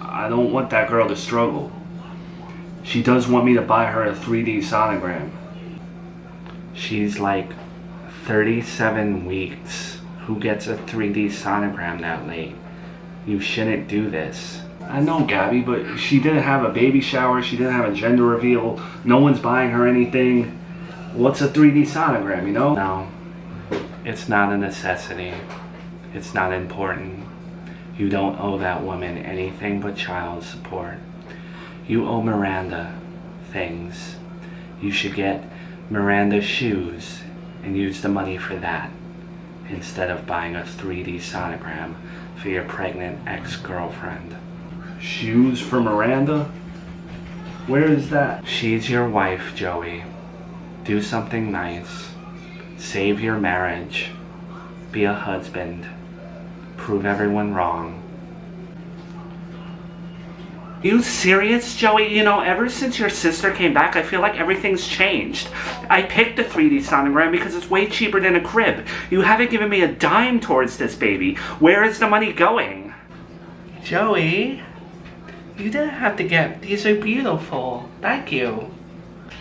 I don't want that girl to struggle. She does want me to buy her a 3D sonogram. She's like 37 weeks. Who gets a 3D sonogram that late? You shouldn't do this. I know, Gabby, but she didn't have a baby shower. She didn't have a gender reveal. No one's buying her anything. What's a 3D sonogram, you know? No, it's not a necessity. It's not important. You don't owe that woman anything but child support. You owe Miranda things. You should get Miranda shoes and use the money for that instead of buying a 3D sonogram for your pregnant ex-girlfriend. Shoes for Miranda? Where is that? She's your wife, Joey. Do something nice. Save your marriage. Be a husband. Prove everyone wrong. You serious, Joey? You know, ever since your sister came back, I feel like everything's changed. I picked the 3D sonogram because it's way cheaper than a crib. You haven't given me a dime towards this baby. Where is the money going? Joey, you didn't have to get... These are beautiful. Thank you.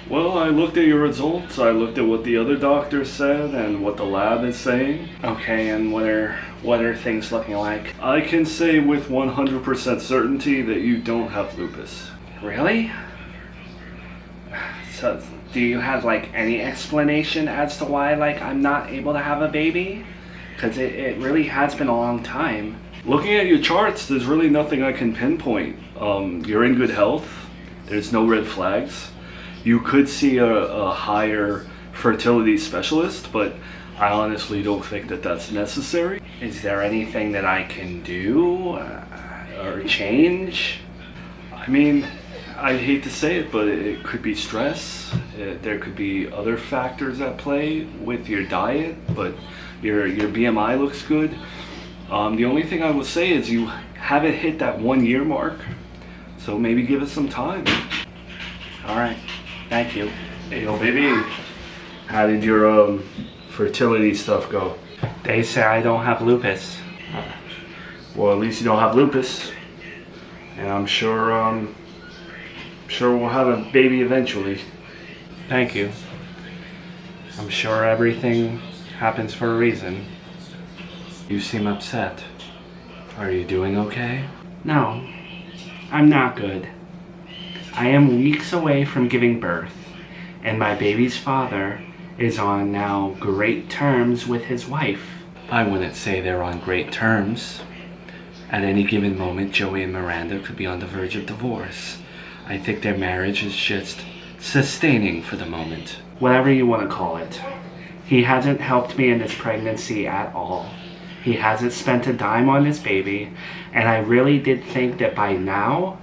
Well, I looked at your results, I looked at what the other doctor said and what the lab is saying. Okay, and what are things looking like? I can say with 100% certainty that you don't have lupus. Really? So, do you have, like, any explanation as to why, like, I'm not able to have a baby? Because it really has been a long time. Looking at your charts, there's really nothing I can pinpoint. You're in good health. There's no red flags. You could see a higher fertility specialist, but I honestly don't think that that's necessary. Is there anything that I can do or change? I mean, I hate to say it, but it could be stress. There could be other factors at play with your diet, but your BMI looks good. The only thing I will say is you haven't hit that 1 year mark, so maybe give us some time. All right, thank you. Hey, yo, baby, how did your fertility stuff go? They say I don't have lupus. Well, at least you don't have lupus, and I'm sure we'll have a baby eventually. Thank you. I'm sure everything happens for a reason. You seem upset. Are you doing okay? No, I'm not good. I am weeks away from giving birth, and my baby's father is on now great terms with his wife. I wouldn't say they're on great terms. At any given moment, Joey and Miranda could be on the verge of divorce. I think their marriage is just sustaining for the moment. Whatever you want to call it. He hasn't helped me in this pregnancy at all. He hasn't spent a dime on this baby, and I really did think that by now,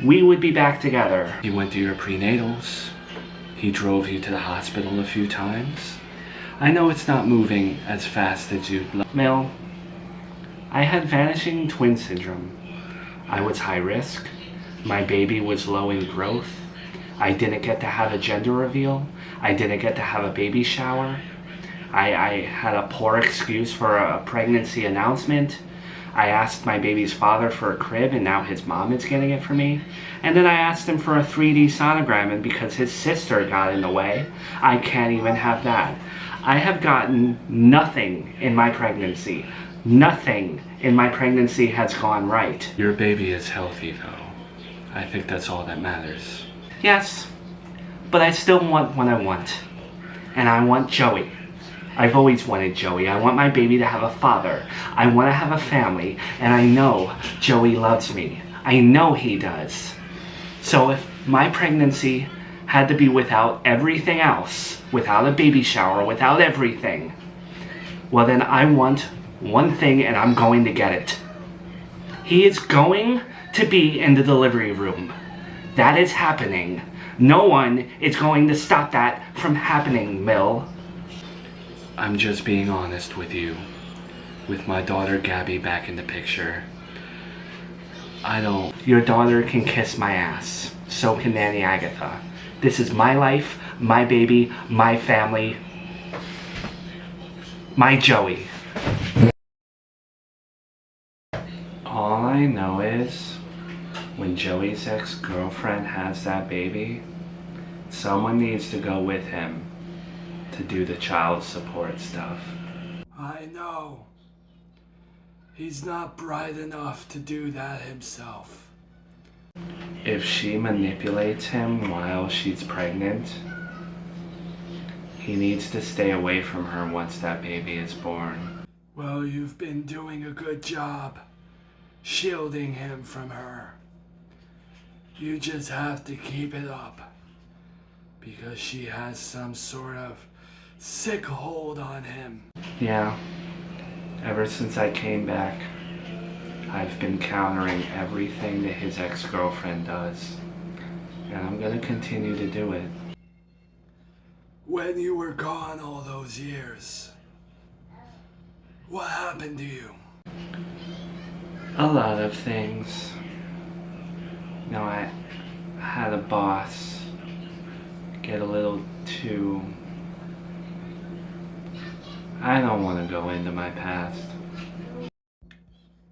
we would be back together. He went to your prenatals. He drove you to the hospital a few times. I know it's not moving as fast as you'd like. Mel, I had vanishing twin syndrome. I was high risk. My baby was low in growth. I didn't get to have a gender reveal. I didn't get to have a baby shower. I had a poor excuse for a pregnancy announcement. I asked my baby's father for a crib, and now his mom is getting it for me. And then I asked him for a 3D sonogram, and because his sister got in the way, I can't even have that. I have gotten nothing in my pregnancy. Nothing in my pregnancy has gone right. Your baby is healthy, though. I think that's all that matters. Yes, but I still want what I want. And I want Joey. I've always wanted Joey. I want my baby to have a father. I want to have a family. And I know Joey loves me. I know he does. So if my pregnancy had to be without everything else, without a baby shower, without everything, well then I want one thing and I'm going to get it. He is going to be in the delivery room. That is happening. No one is going to stop that from happening, Mill. I'm just being honest with you. With my daughter Gabby back in the picture, Your daughter can kiss my ass. So can Nanny Agatha. This is my life, my baby, my family, my Joey. All I know is, when Joey's ex-girlfriend has that baby, someone needs to go with him to do the child support stuff. I know. He's not bright enough to do that himself. If she manipulates him while she's pregnant, he needs to stay away from her once that baby is born. Well, you've been doing a good job shielding him from her. You just have to keep it up, because she has some sort of sick hold on him. Yeah, ever since I came back, I've been countering everything that his ex-girlfriend does, and I'm gonna continue to do it. When you were gone all those years, what happened to you? A lot of things. You know, I had a boss get a little too... I don't want to go into my past.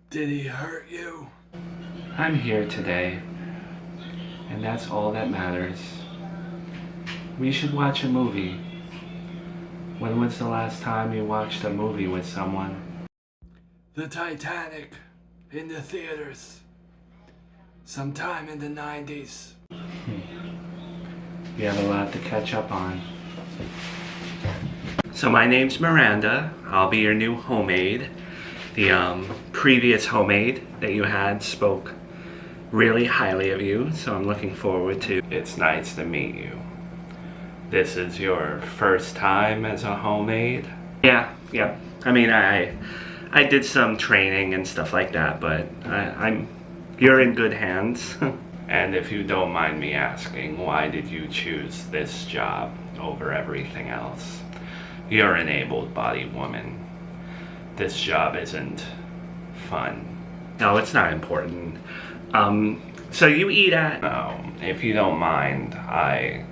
Did he hurt you? I'm here today, and that's all that matters. We should watch a movie. When was the last time you watched a movie with someone? The Titanic in the theaters. Sometime in the 90s. You have a lot to catch up on. So my name's Miranda. I'll be your new homemaid. The previous homemade that you had spoke really highly of you, so I'm looking forward to. It's nice to meet you. This is your first time as a homemade? Yeah. I mean, I did some training and stuff like that, but you're in good hands. And if you don't mind me asking, why did you choose this job over everything else? You're an able-bodied woman. This job isn't fun. No, it's not important. So you eat at... Oh, if you don't mind, I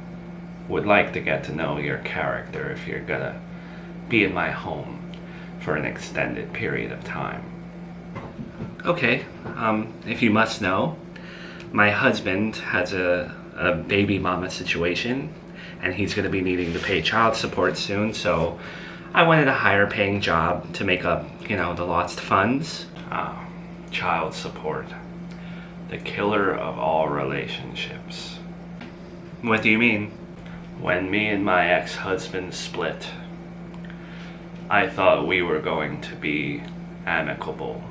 would like to get to know your character if you're gonna be in my home for an extended period of time. Okay, if you must know, my husband has a baby mama situation, and he's gonna be needing to pay child support soon, so I wanted a higher paying job to make up, the lost funds. Child support. The killer of all relationships. What do you mean? When me and my ex-husband split, I thought we were going to be amicable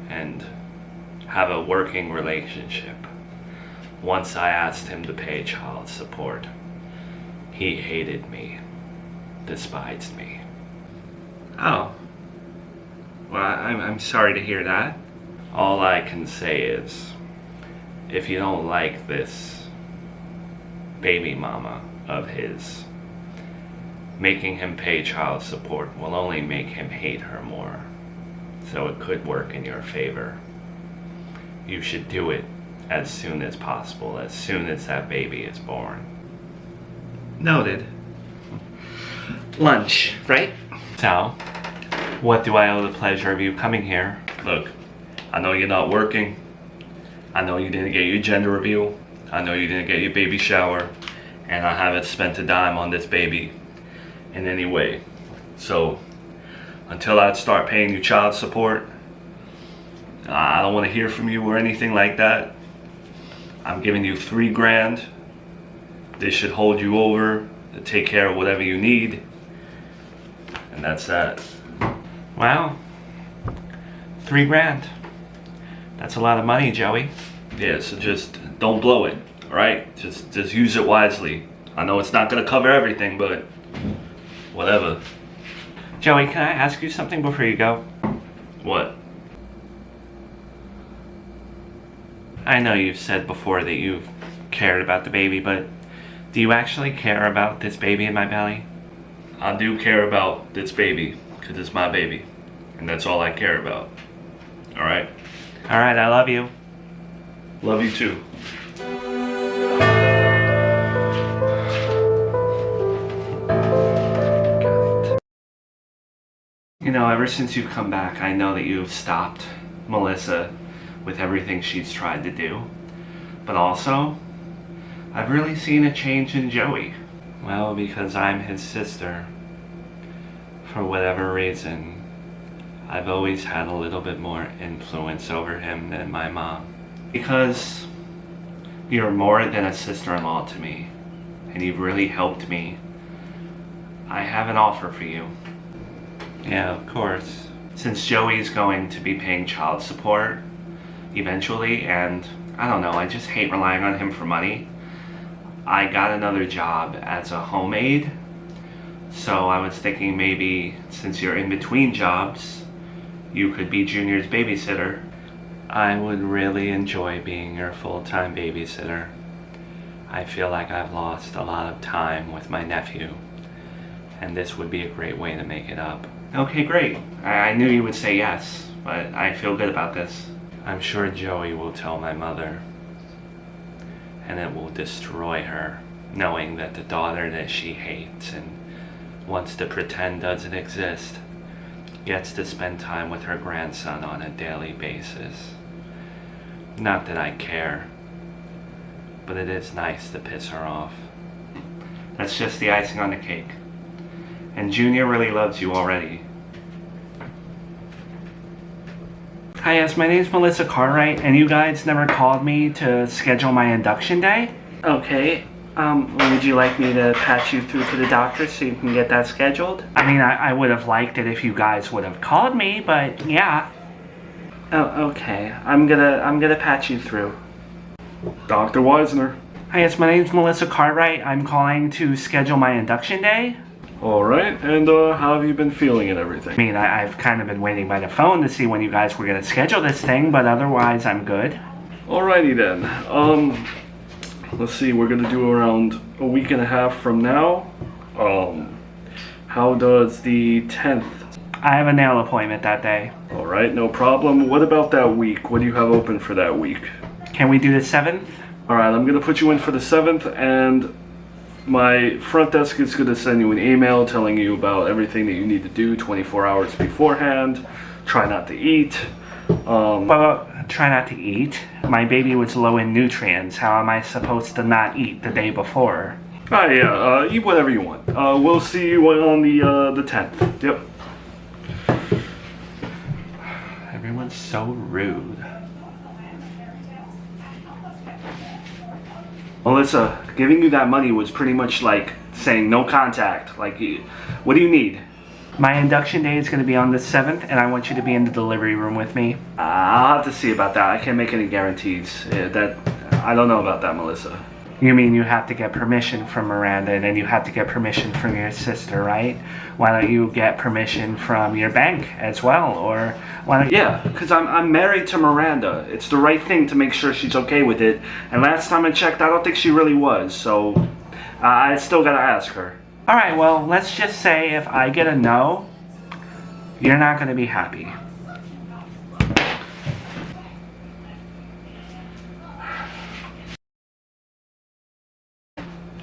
and have a working relationship. Once I asked him to pay child support, he hated me, despised me. Oh. Well, I'm sorry to hear that. All I can say is, if you don't like this baby mama of his, making him pay child support will only make him hate her more. So it could work in your favor. You should do it as soon as possible, as soon as that baby is born. Noted. Lunch, right? So, what do I owe the pleasure of you coming here? Look, I know you're not working. I know you didn't get your gender reveal. I know you didn't get your baby shower. And I haven't spent a dime on this baby in any way. So, until I start paying you child support, I don't want to hear from you or anything like that. I'm giving you $3,000. This should hold you over to take care of whatever you need. And that's that. Wow. $3,000. That's a lot of money, Joey. Yeah, so just don't blow it, alright? Just use it wisely. I know it's not gonna cover everything, but whatever. Joey, can I ask you something before you go? What? I know you've said before that you've cared about the baby, but do you actually care about this baby in my belly? I do care about this baby, because it's my baby. And that's all I care about. Alright? Alright, I love you. Love you too. Ever since you've come back, I know that you've stopped Melissa with everything she's tried to do. But also, I've really seen a change in Joey. Well, because I'm his sister. For whatever reason, I've always had a little bit more influence over him than my mom. Because you're more than a sister-in-law to me, and you've really helped me. I have an offer for you. Yeah, of course. Since Joey's going to be paying child support eventually, and I don't know, I just hate relying on him for money. I got another job as a homemade, so I was thinking maybe since you're in between jobs, you could be Junior's babysitter. I would really enjoy being your full-time babysitter. I feel like I've lost a lot of time with my nephew, and this would be a great way to make it up. Okay, great. I knew you would say yes, but I feel good about this. I'm sure Joey will tell my mother, and it will destroy her, knowing that the daughter that she hates and wants to pretend doesn't exist gets to spend time with her grandson on a daily basis. Not that I care, but it is nice to piss her off. That's just the icing on the cake. And Junior really loves you already. Hi, yes, my name's Melissa Cartwright, and you guys never called me to schedule my induction day? Okay, Would you like me to patch you through to the doctor so you can get that scheduled? I mean, I would have liked it if you guys would have called me, but yeah. Oh, okay. I'm gonna patch you through. Dr. Wisner. Hi, yes, my name's Melissa Cartwright. I'm calling to schedule my induction day. Alright, and how have you been feeling and everything? I mean, I've kind of been waiting by the phone to see when you guys were gonna schedule this thing, but otherwise I'm good. Alrighty then. Let's see, we're gonna do around a week and a half from now. How does the 10th? I have a nail appointment that day. Alright, no problem. What about that week? What do you have open for that week? Can we do the 7th? Alright, I'm gonna put you in for the 7th, and my front desk is gonna send you an email telling you about everything that you need to do 24 hours beforehand. Try not to eat. Well, try not to eat. My baby was low in nutrients. How am I supposed to not eat the day before? Yeah, eat whatever you want. We'll see you on the 10th. Yep. Everyone's so rude. Melissa, giving you that money was pretty much like saying no contact. Like, what do you need? My induction day is going to be on the 7th, and I want you to be in the delivery room with me. I'll have to see about that. I can't make any guarantees. I don't know about that, Melissa. You mean you have to get permission from Miranda, and then you have to get permission from your sister, right? Why don't you get permission from your bank as well, or why don't you... Yeah, because I'm married to Miranda. It's the right thing to make sure she's okay with it. And last time I checked, I don't think she really was, so I still gotta ask her. Alright, well, let's just say if I get a no, you're not going to be happy.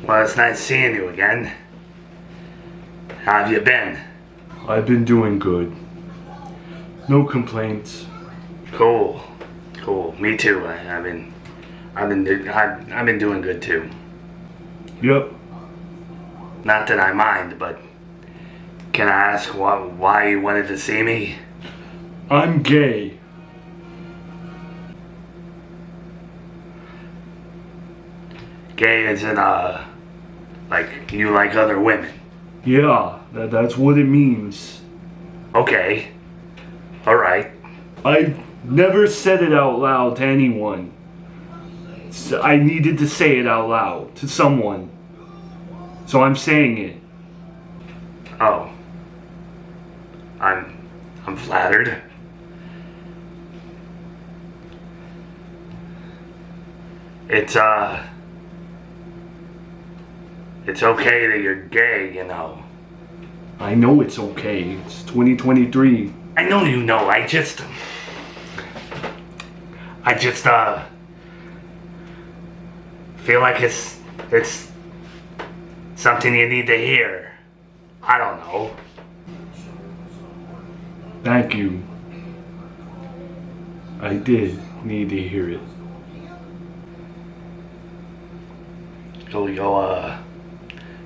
Well, it's nice seeing you again. How have you been? I've been doing good. No complaints. Cool. Me too. I've been doing good too. Yep. Not that I mind, but can I ask why you wanted to see me? I'm gay. Gay as in, like you like other women. Yeah, that's what it means. Okay. Alright. I've never said it out loud to anyone. So I needed to say it out loud to someone. So I'm saying it. Oh. I'm flattered. It's okay that you're gay, you know. I know it's okay. It's 2023. I know you know, I just feel like it's something you need to hear. I don't know. Thank you. I did need to hear it.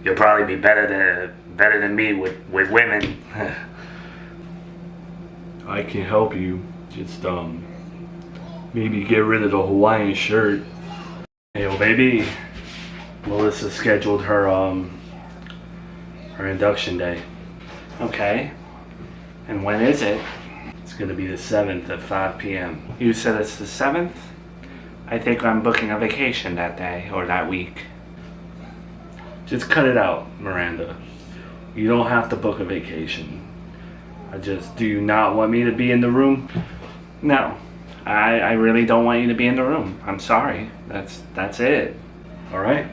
You'll probably be better than me with women. I can help you. Just maybe get rid of the Hawaiian shirt. Hey, oh baby. Melissa scheduled her induction day. Okay. And when is it? It's gonna be the 7th at 5 p.m. You said it's the 7th? I think I'm booking a vacation that day, or that week. Just cut it out, Miranda. You don't have to book a vacation. Do you not want me to be in the room? No. I really don't want you to be in the room. I'm sorry. That's it. Alright.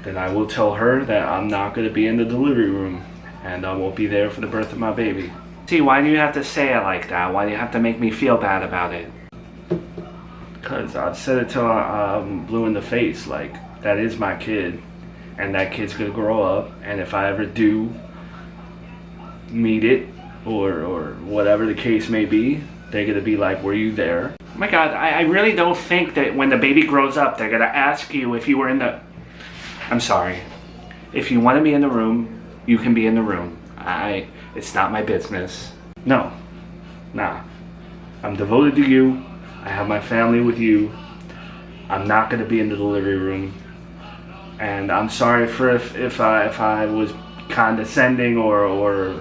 Then I will tell her that I'm not gonna be in the delivery room, and I won't be there for the birth of my baby. See, why do you have to say it like that? Why do you have to make me feel bad about it? Because I've said it till I'm blue in the face. Like, that is my kid, and that kid's gonna grow up, and if I ever do meet it, or whatever the case may be, they're gonna be like, were you there? Oh my God, I really don't think that when the baby grows up, they're gonna ask you if you were in the... I'm sorry. If you want to be in the room, you can be in the room. It's not my business. No. Nah. I'm devoted to you. I have my family with you. I'm not gonna be in the delivery room. And I'm sorry for if I was condescending or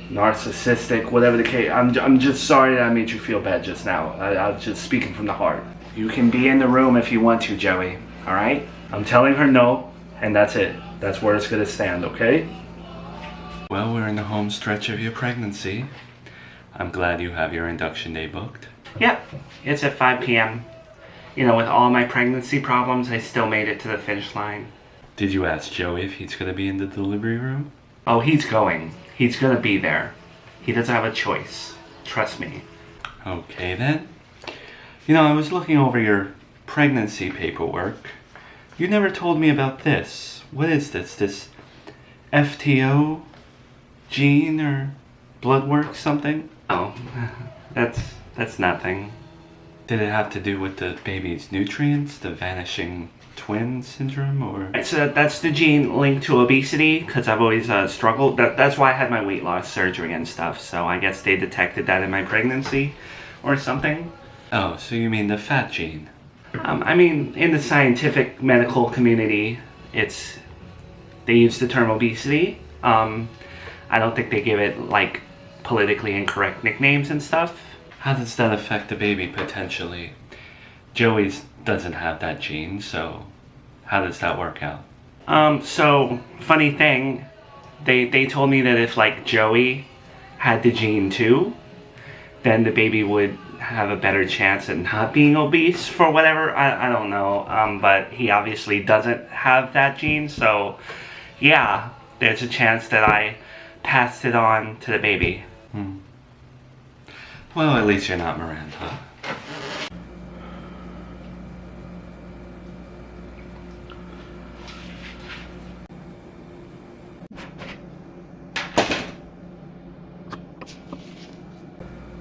narcissistic, whatever the case. I'm just sorry that I made you feel bad just now. I'm just speaking from the heart. You can be in the room if you want to, Joey. All right? I'm telling her no, and that's it. That's where it's gonna stand, okay? Well, we're in the home stretch of your pregnancy. I'm glad you have your induction day booked. Yep, it's at 5 p.m. You know, with all my pregnancy problems, I still made it to the finish line. Did you ask Joey if he's gonna be in the delivery room? Oh, he's going. He's gonna be there. He doesn't have a choice. Trust me. Okay then. You know, I was looking over your pregnancy paperwork. You never told me about this. What is this? This FTO gene or blood work something? Oh, that's nothing. Did it have to do with the baby's nutrients, the vanishing twin syndrome, or? So that's the gene linked to obesity, because I've always struggled. That's why I had my weight loss surgery and stuff. So I guess they detected that in my pregnancy or something. Oh, so you mean the fat gene? I mean, in the scientific medical community, they use the term obesity. I don't think they give it like politically incorrect nicknames and stuff. How does that affect the baby potentially? Joey's doesn't have that gene, so how does that work out? So funny thing, they told me that if like Joey had the gene too, then the baby would have a better chance at not being obese for whatever. I don't know. But he obviously doesn't have that gene, so yeah, there's a chance that I passed it on to the baby. Well, at least you're not Miranda.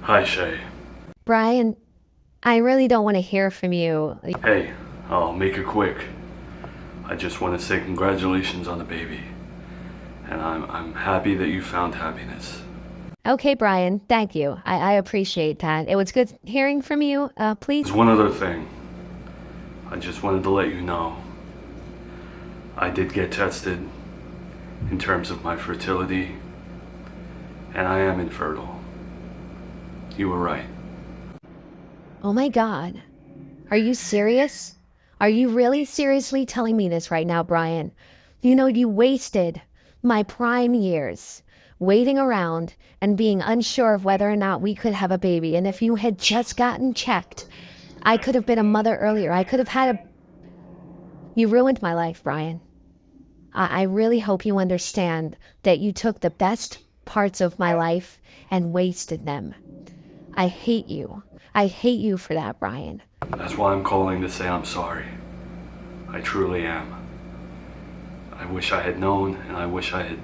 Hi, Shay. Brian, I really don't want to hear from you. Hey, I'll make it quick. I just want to say congratulations on the baby. And I'm happy that you found happiness. Okay, Brian, thank you. I appreciate that. It was good hearing from you. Please. There's one other thing. I just wanted to let you know. I did get tested in terms of my fertility, and I am infertile. You were right. Oh my God. Are you serious? Are you really seriously telling me this right now, Brian? You know, you wasted my prime years waiting around and being unsure of whether or not we could have a baby. And if you had just gotten checked, I could have been a mother earlier. I could have had a... You ruined my life, Brian. I really hope you understand that you took the best parts of my life and wasted them. I hate you. I hate you for that, Brian. That's why I'm calling to say I'm sorry. I truly am. I wish I had known, and I wish I had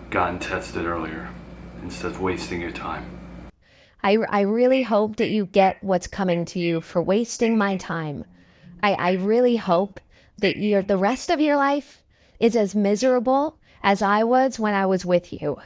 gotten tested earlier instead of wasting your time. I really hope that you get what's coming to you for wasting my time. I really hope that the rest of your life is as miserable as I was when I was with you.